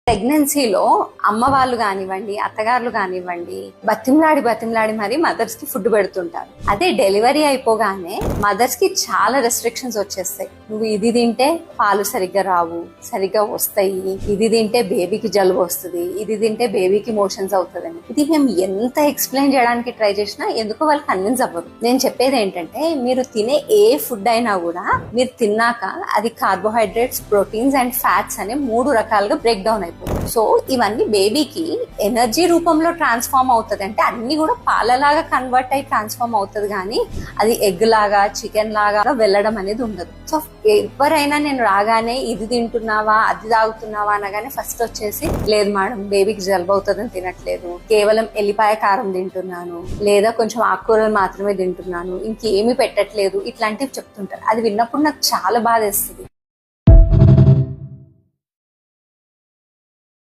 ప్రెగ్నెన్సీలో అమ్మ వాళ్ళు కానివ్వండి, అత్తగారులు కానివ్వండి, బతిమలాడి మరి మదర్స్ కి ఫుడ్ పెడుతుంటారు. అదే డెలివరీ అయిపోగానే మదర్స్ కి చాలా రెస్ట్రిక్షన్స్ వచ్చేస్తాయి. నువ్వు ఇది తింటే పాలు సరిగ్గా రావు, సరిగ్గా వస్తాయి, ఇది తింటే బేబీకి జలుబు వస్తుంది, ఇది తింటే బేబీకి మోషన్స్ అవుతుందని. ఇది మేము ఎంత ఎక్స్ప్లెయిన్ చేయడానికి ట్రై చేసినా ఎందుకో వాళ్ళు కన్విన్స్ అవ్వరు. నేను చెప్పేది ఏంటంటే, మీరు తినే ఏ ఫుడ్ అయినా కూడా మీరు తిన్నాక అది కార్బోహైడ్రేట్స్, ప్రోటీన్స్ అండ్ ఫ్యాట్స్ అనే 3 రకాలుగా బ్రేక్ డౌన్ అయిపోతుంది. సో ఇవన్నీ బేబీకి ఎనర్జీ రూపంలో ట్రాన్స్ఫార్మ్ అవుతుంది. అంటే అన్ని కూడా పాలలాగా కన్వర్ట్ అయి ట్రాన్స్ఫార్మ్ అవుతుంది, కానీ అది ఎగ్ లాగా, చికెన్ లాగా వెళ్ళడం అనేది ఉండదు. సో ఎవరైనా నేను రాగానే ఇది తింటున్నావా, అది తాగుతున్నావా అనగానే ఫస్ట్ వచ్చేసి, లేదు మేడం బేబీకి జలుబు అవుతుందని తినట్లేదు, కేవలం ఎల్లిపాయ కారం తింటున్నాను, లేదా కొంచెం ఆకుకూరలు మాత్రమే తింటున్నాను, ఇంకేమీ పెట్టట్లేదు, ఇట్లాంటివి చెప్తుంటారు. అది విన్నప్పుడు నాకు చాలా బాధ వేస్తుంది.